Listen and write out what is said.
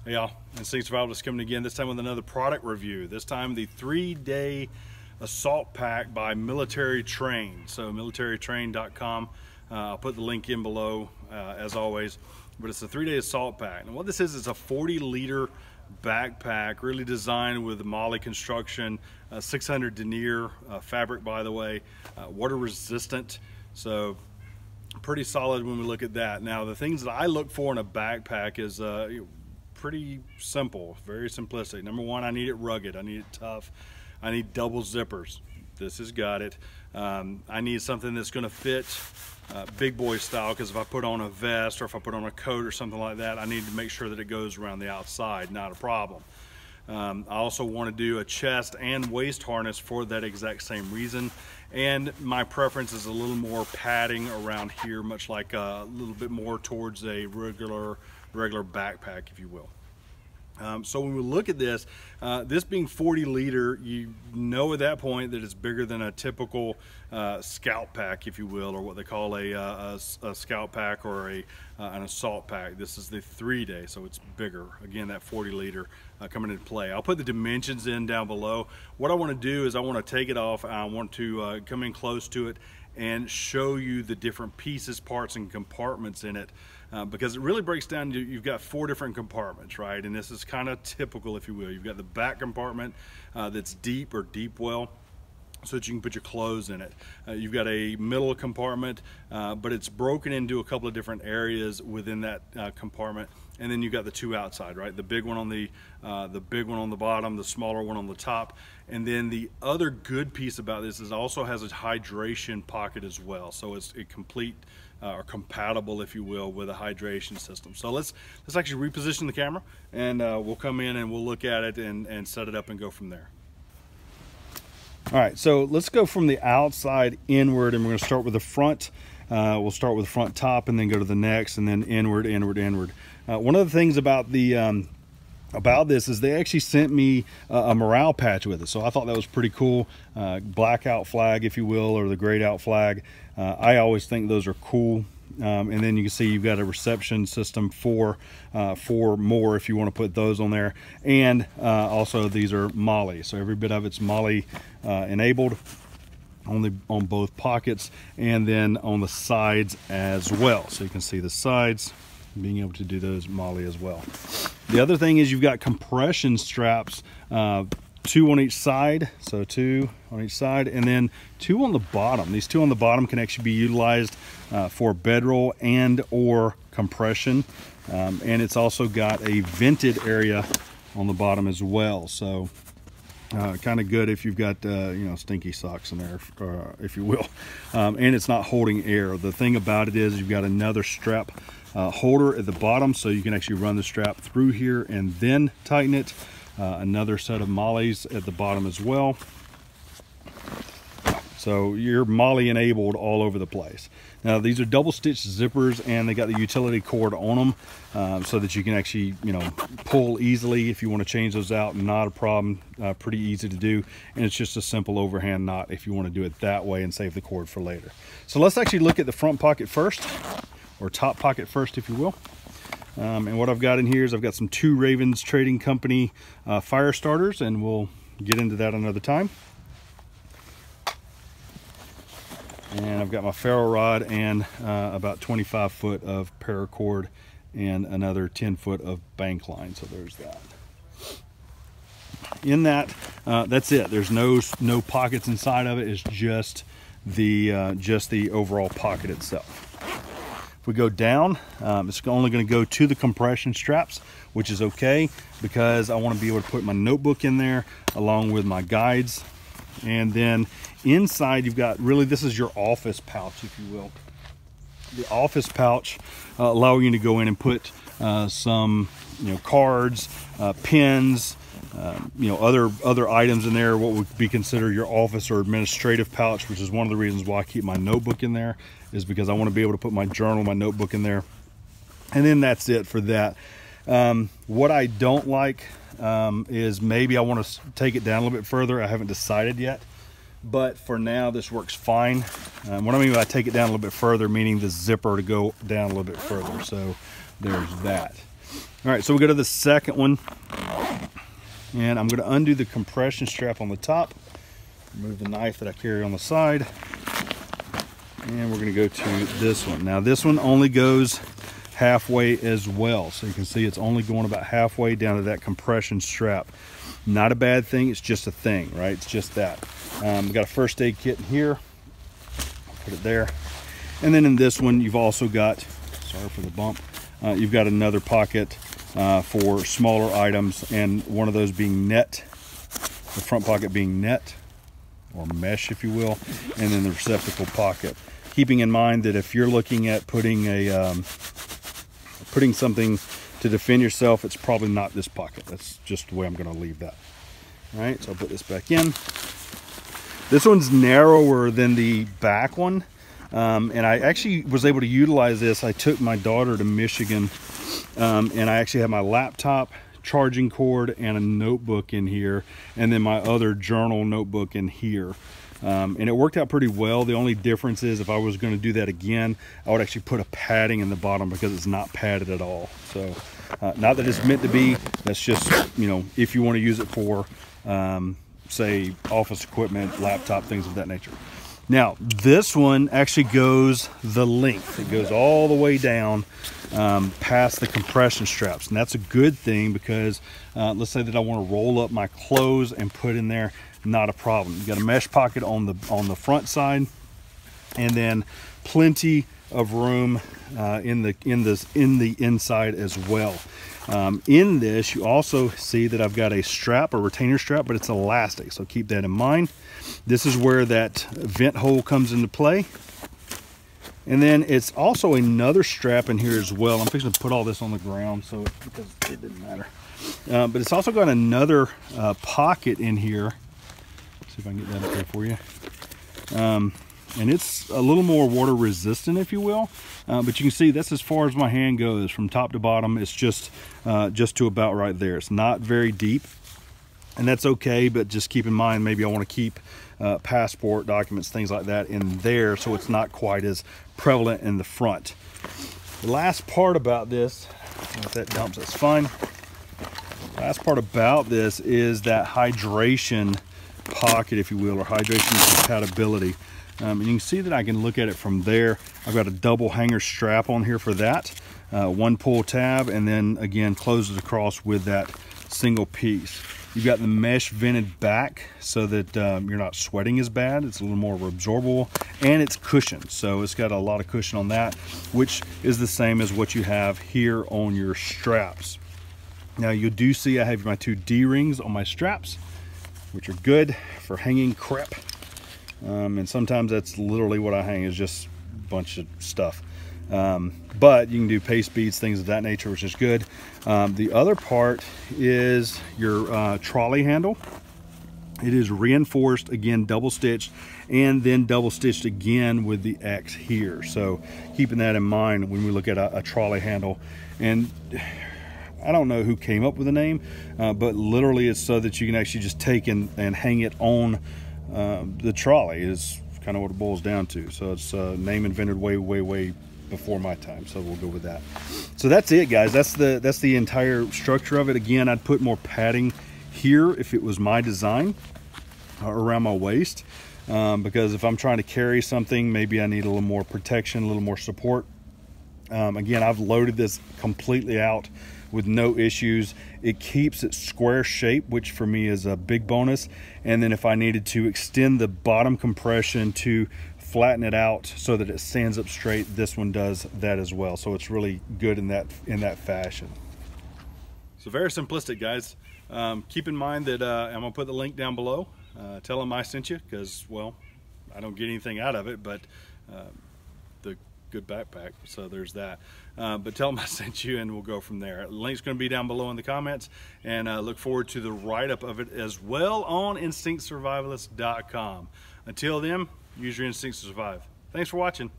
Hey y'all, Instinct Survivalist coming again, this time with another product review. This time the 3-day assault pack by Military Train. So militarytrain.com. I'll put the link in below as always. But it's a 3-day assault pack. And what this is a 40-liter backpack, really designed with MOLLE construction, 600 denier fabric, by the way, water resistant. So pretty solid when we look at that. Now the things that I look for in a backpack is pretty simple, very simplistic. Number one, I need it rugged, I need it tough, I need double zippers. This has got it. I need something that's going to fit big boy style, because if I put on a vest or if I put on a coat or something like that, I need to make sure that it goes around the outside, not a problem. I also want to do a chest and waist harness for that exact same reason, and my preference is a little more padding around here, much like a little bit more towards a regular backpack, if you will. So when we look at this, this being 40 liter, you know at that point that it's bigger than a typical scout pack, if you will, or what they call a scout pack or an assault pack. This is the 3-day, so it's bigger. Again, that 40 liter coming into play. I'll put the dimensions in down below. What I want to do is I want to take it off. I want to come in close to it and show you the different pieces, parts, and compartments in it, because it really breaks down to, you've got 4 different compartments, right? And this is kind of typical, if you will. You've got the back compartment that's deep or deep well, so that you can put your clothes in it. You've got a middle compartment, but it's broken into a couple of different areas within that compartment. And then you've got the 2 outside, right? The big one on the bottom, the smaller one on the top. And then the other good piece about this is it also has a hydration pocket as well. So it's complete or compatible, if you will, with a hydration system. So let's actually reposition the camera, and we'll come in and we'll look at it and set it up and go from there. All right, so let's go from the outside inward, and we're going to start with the front. We'll start with the front top and then go to the next, and then inward, inward, inward. One of the things about this is they actually sent me a morale patch with it, so I thought that was pretty cool. Blackout flag, if you will, or the grayed out flag. I always think those are cool. And then you can see you've got a reception system for more if you want to put those on there. And also these are MOLLE, so every bit of it's MOLLE enabled on both pockets, and then on the sides as well. So you can see the sides, being able to do those MOLLE as well. The other thing is you've got compression straps, 2 on each side, so 2 on each side, and then 2 on the bottom. These 2 on the bottom can actually be utilized for bedroll and or compression, and it's also got a vented area on the bottom as well. So kind of good if you've got stinky socks in there, if you will, and it's not holding air. The thing about it is you've got another strap holder at the bottom, so you can actually run the strap through here and then tighten it. Another set of MOLLEs at the bottom as well. So you're MOLLE enabled all over the place. Now these are double stitch zippers, and they got the utility cord on them, so that you can actually pull easily if you want to change those out. Not a problem, pretty easy to do, and it's just a simple overhand knot if you want to do it that way and save the cord for later. So let's actually look at the front pocket first, or top pocket first, if you will. And what I've got in here is I've got some 2 Ravens Trading Company fire starters, and we'll get into that another time. And I've got my ferro rod and about 25 foot of paracord and another 10 foot of bank line. So there's that. In that, that's it. There's no pockets inside of it. It's just the overall pocket itself. If we go down, it's only going to go to the compression straps, which is okay, because I want to be able to put my notebook in there along with my guides. And then inside you've got, really, this is your office pouch, if you will. The office pouch allowing you to go in and put some cards, pens, other items in there, what would be considered your office or administrative pouch, which is one of the reasons why I keep my notebook in there, is because I want to be able to put my journal, my notebook in there. And then that's it for that. What I don't like is maybe I want to take it down a little bit further. I haven't decided yet, but for now this works fine. What I mean by take it down a little bit further, meaning the zipper to go down a little bit further. So there's that. All right, so we go to the second one, and I'm going to undo the compression strap on the top, remove the knife that I carry on the side, and we're going to go to this one. Now this one only goes halfway as well, so you can see it's only going about halfway down to that compression strap. Not a bad thing, it's just a thing, right? It's just that. We've got a first aid kit in here, put it there, and then in this one you've also got, sorry for the bump, you've got another pocket for smaller items, and one of those being net, the front pocket being net or mesh if you will, and then the receptacle pocket. Keeping in mind that if you're looking at putting a putting something to defend yourself, it's probably not this pocket. That's just the way I'm going to leave that. All right, so I'll put this back in. This one's narrower than the back one, and I actually was able to utilize this. I took my daughter to Michigan, and I actually had my laptop, charging cord, and a notebook in here, and then my other journal notebook in here. And it worked out pretty well. The only difference is if I was going to do that again, I would actually put a padding in the bottom because it's not padded at all. So not that it's meant to be, that's just, you know, if you want to use it for say office equipment, laptop, things of that nature. Now this one actually goes the length. It goes all the way down past the compression straps, and that's a good thing because let's say that I want to roll up my clothes and put in there, not a problem. You got a mesh pocket on the front side, and then plenty of room in the inside as well. In this, you also see that I've got a strap, a retainer strap, but it's elastic, so keep that in mind. This is where that vent hole comes into play. And then it's also another strap in here as well. I'm fixing to put all this on the ground so because it didn't matter. But it's also got another pocket in here. Let's see if I can get that up there for you. And it's a little more water resistant, if you will. But you can see that's as far as my hand goes from top to bottom. It's just to about right there. It's not very deep, and that's okay, but just keep in mind, maybe I want to keep passport documents, things like that in there, so it's not quite as prevalent in the front. The last part about this, if that dumps, that's fine. Last part about this is that hydration pocket, if you will, or hydration compatibility. And you can see that I can look at it from there. I've got a double hanger strap on here for that, one pull tab, and then again closes across with that single piece. You've got the mesh vented back so that you're not sweating as bad. It's a little more absorbable, and it's cushioned, so it's got a lot of cushion on that, which is the same as what you have here on your straps. Now you do see I have my two D-rings on my straps, which are good for hanging crap. And sometimes that's literally what I hang, is just a bunch of stuff. But you can do paste beads, things of that nature, which is good. The other part is your trolley handle. It is reinforced, again, double stitched, and then double stitched again with the X here. So keeping that in mind when we look at a trolley handle. And I don't know who came up with the name, but literally it's so that you can actually just take and hang it on the trolley, is kind of what it boils down to. So it's a name invented way before my time, so we'll go with that. So that's it, guys. That's the entire structure of it. Again, I'd put more padding here if it was my design around my waist, because if I'm trying to carry something, maybe I need a little more protection, a little more support. Again, I've loaded this completely out with no issues. It keeps its square shape, which for me is a big bonus. And then if I needed to extend the bottom compression to flatten it out so that it stands up straight, this one does that as well. So it's really good in that fashion. So very simplistic, guys. Keep in mind that I'm gonna put the link down below. Tell them I sent you, because, well, I don't get anything out of it, but the good backpack, so there's that. But tell them I sent you, and we'll go from there. The link's going to be down below in the comments, and look forward to the write-up of it as well on InstinctSurvivalist.com. Until then, use your instincts to survive. Thanks for watching.